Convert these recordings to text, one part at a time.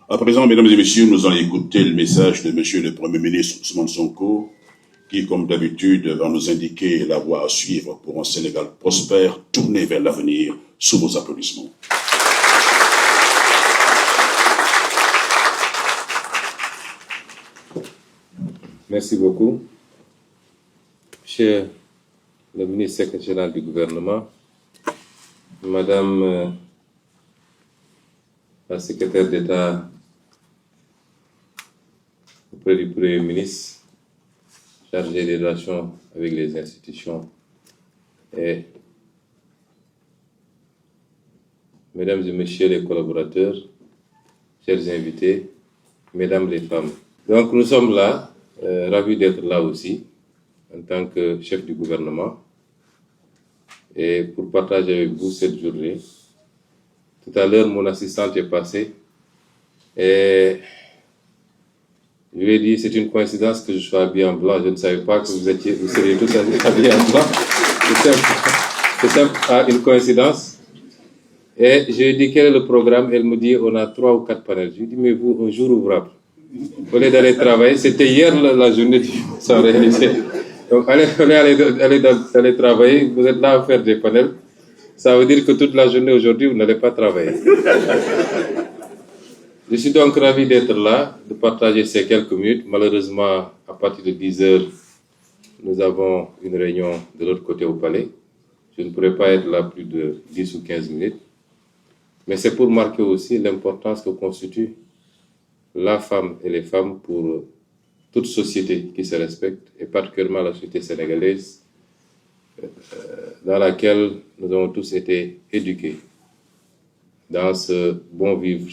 À présent, mesdames et messieurs, nous allons écouter le message de monsieur le Premier ministre Ousmane Sonko, qui, comme d'habitude, va nous indiquer la voie à suivre pour un Sénégal prospère, tourné vers l'avenir, sous vos applaudissements. Merci beaucoup. Monsieur le ministre secrétaire général du gouvernement, Madame la secrétaire d'État auprès du Premier ministre, chargée des relations avec les institutions, et Mesdames et Messieurs les collaborateurs, chers invités, Mesdames les femmes. Donc nous sommes là, ravis d'être là aussi, en tant que chef du gouvernement, et pour partager avec vous cette journée. Tout à l'heure, mon assistante est passée, et je lui ai dit, c'est une coïncidence que je sois habillé en blanc. Je ne savais pas que vous seriez tous habillés en blanc. C'est simple, une coïncidence. Et je lui ai dit, quel est le programme? Elle me dit, on a 3 ou 4 panels. Je lui ai dit, mais vous, un jour ouvrable. Au lieu d'aller travailler, c'était hier la journée sans réalité. Donc, allez travailler, vous êtes là à faire des panels. Ça veut dire que toute la journée aujourd'hui, vous n'allez pas travailler. Je suis donc ravi d'être là, de partager ces quelques minutes. Malheureusement, à partir de 10 heures, nous avons une réunion de l'autre côté au palais. Je ne pourrai pas être là plus de 10 ou 15 minutes. Mais c'est pour marquer aussi l'importance que constitue la femme et les femmes pour toute société qui se respecte, et particulièrement la société sénégalaise, dans laquelle nous avons tous été éduqués dans ce bon vivre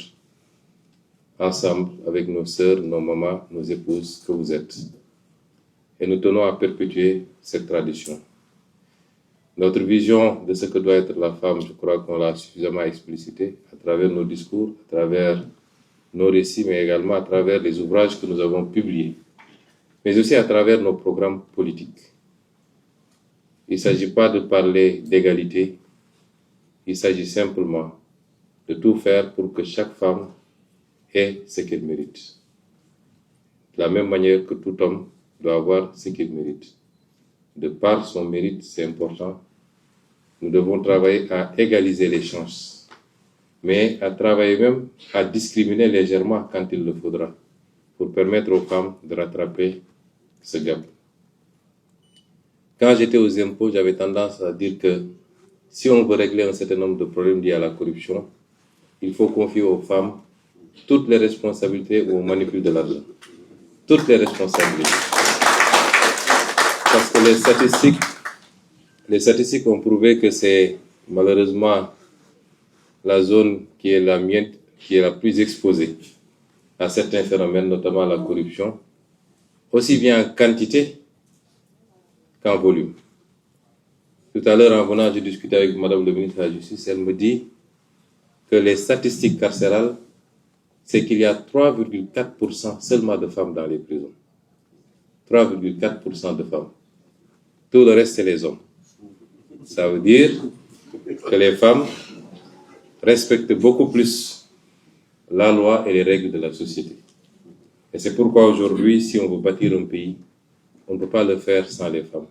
ensemble avec nos sœurs, nos mamans, nos épouses que vous êtes. Et nous tenons à perpétuer cette tradition. Notre vision de ce que doit être la femme, je crois qu'on l'a suffisamment explicité à travers nos discours, à travers nos récits, mais également à travers les ouvrages que nous avons publiés, mais aussi à travers nos programmes politiques. Il ne s'agit pas de parler d'égalité, il s'agit simplement de tout faire pour que chaque femme ait ce qu'elle mérite. De la même manière que tout homme doit avoir ce qu'il mérite. De par son mérite, c'est important, nous devons travailler à égaliser les chances, mais à travailler même à discriminer légèrement quand il le faudra, pour permettre aux femmes de rattraper ce gap. Quand j'étais aux impôts, j'avais tendance à dire que si on veut régler un certain nombre de problèmes liés à la corruption, il faut confier aux femmes toutes les responsabilités où on manipule de l'argent. Toutes les responsabilités. Parce que les statistiques ont prouvé que c'est malheureusement la zone qui est la mienne, qui est la plus exposée à certains phénomènes, notamment la corruption, aussi bien en quantité qu'en volume. Tout à l'heure, en venant, j'ai discuté avec Madame le ministre de la Justice, elle me dit que les statistiques carcérales, c'est qu'il y a 3,4% seulement de femmes dans les prisons. 3,4% de femmes. Tout le reste, c'est les hommes. Ça veut dire que les femmes respectent beaucoup plus la loi et les règles de la société. Et c'est pourquoi aujourd'hui, si on veut bâtir un pays, on ne peut pas le faire sans les femmes.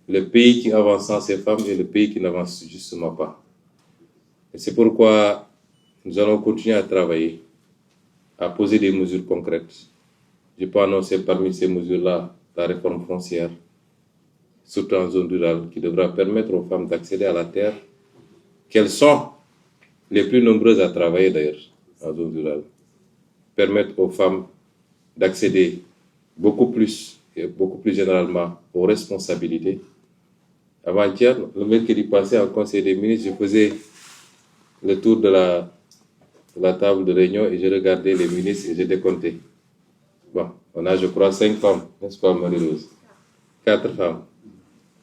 Le pays qui avance sans ces femmes est le pays qui n'avance justement pas. Et c'est pourquoi nous allons continuer à travailler, à poser des mesures concrètes. Je peux annoncer parmi ces mesures-là la réforme foncière, surtout en zone rurale, qui devra permettre aux femmes d'accéder à la terre, qu'elles sont les plus nombreuses à travailler d'ailleurs en zone rurale. Permettre aux femmes d'accéder beaucoup plus, et beaucoup plus généralement, aux responsabilités. Avant-hier, le mercredi passé, en Conseil des ministres, je faisais le tour de la table de réunion et je regardais les ministres et je décomptais. Bon, on a, je crois, 5 femmes, n'est-ce pas, Marie-Rose? 4 femmes.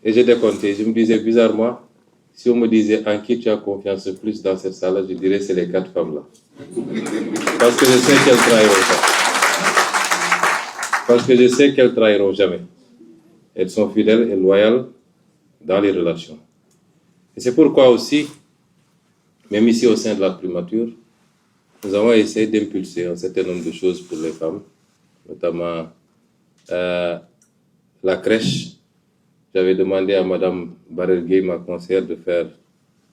Et je décomptais. Je me disais, bizarrement, si on me disait en qui tu as confiance le plus dans cette salle-là, je dirais c'est les 4 femmes-là. Parce que je sais qu'elles trahiront pas. Parce que je sais qu'elles trahiront jamais. Elles sont fidèles et loyales dans les relations. Et c'est pourquoi aussi, même ici au sein de la primature, nous avons essayé d'impulser un certain nombre de choses pour les femmes, notamment la crèche. J'avais demandé à Mme Barelgué, ma conseillère, de faire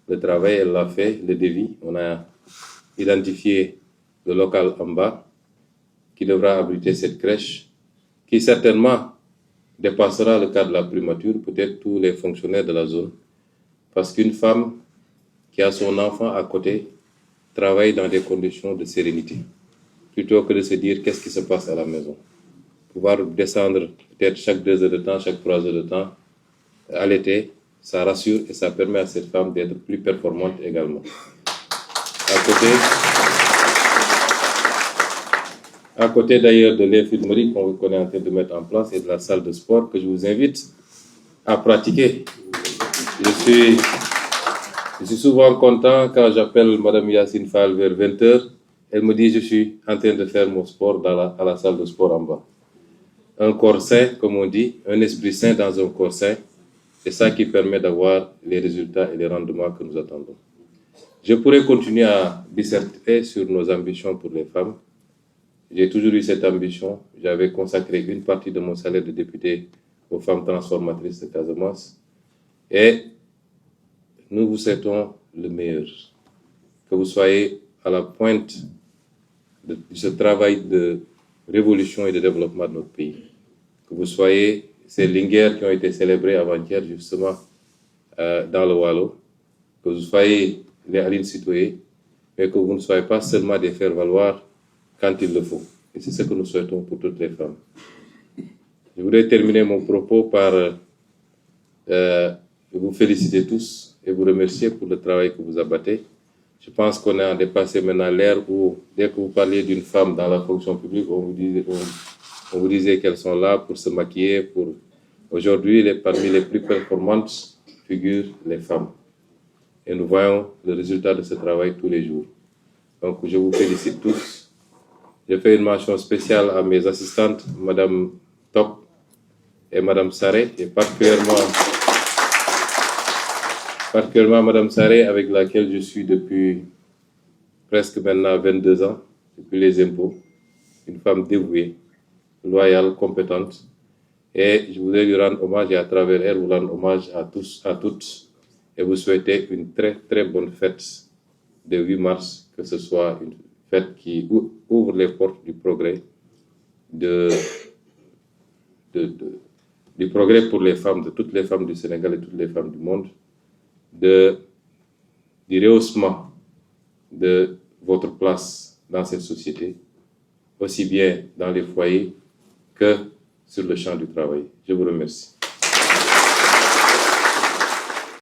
le travail. Elle l'a fait, le devis. On a identifié le local en bas qui devra abriter cette crèche, qui certainement dépassera le cas de la primature, peut-être tous les fonctionnaires de la zone. Parce qu'une femme qui a son enfant à côté travaille dans des conditions de sérénité, plutôt que de se dire qu'est-ce qui se passe à la maison. Pouvoir descendre peut-être chaque 2 heures de temps, chaque 3 heures de temps, à l'été, ça rassure et ça permet à cette femme d'être plus performante également. À côté d'ailleurs de l'infirmerie qu'on est en train de mettre en place et de la salle de sport que je vous invite à pratiquer. Je suis souvent content quand j'appelle Mme Yacine Fall vers 20h. Elle me dit je suis en train de faire mon sport à la salle de sport en bas. Un corps sain, comme on dit, un esprit sain dans un corps sain, c'est ça qui permet d'avoir les résultats et les rendements que nous attendons. Je pourrais continuer à disserter sur nos ambitions pour les femmes. J'ai toujours eu cette ambition. J'avais consacré une partie de mon salaire de député aux femmes transformatrices de Casamance. Et nous vous souhaitons le meilleur. Que vous soyez à la pointe de ce travail de révolution et de développement de notre pays. Que vous soyez ces linguères qui ont été célébrées avant-hier justement dans le Wallo. Que vous soyez les Aline Sitoé, mais que vous ne soyez pas seulement des faire-valoir quand il le faut. Et c'est ce que nous souhaitons pour toutes les femmes. Je voudrais terminer mon propos par vous féliciter tous et vous remercier pour le travail que vous abattez. Je pense qu'on a dépassé maintenant l'ère où, dès que vous parliez d'une femme dans la fonction publique, on vous disait qu'elles sont là pour se maquiller. Aujourd'hui, parmi les plus performantes figurent les femmes. Et nous voyons le résultat de ce travail tous les jours. Donc, je vous félicite tous. Je fais une mention spéciale à mes assistantes, Mme Top et Mme Saré, et particulièrement Mme Saré, avec laquelle je suis depuis presque maintenant 22 ans, depuis les impôts. Une femme dévouée, loyale, compétente. Et je voudrais lui rendre hommage et à travers elle, vous rendre hommage à tous, à toutes, et vous souhaiter une très très bonne fête de 8 mars, que ce soit une fête qui ouvre les portes du progrès, du progrès pour les femmes, de toutes les femmes du Sénégal et toutes les femmes du monde, du rehaussement de votre place dans cette société, aussi bien dans les foyers que sur le champ du travail. Je vous remercie.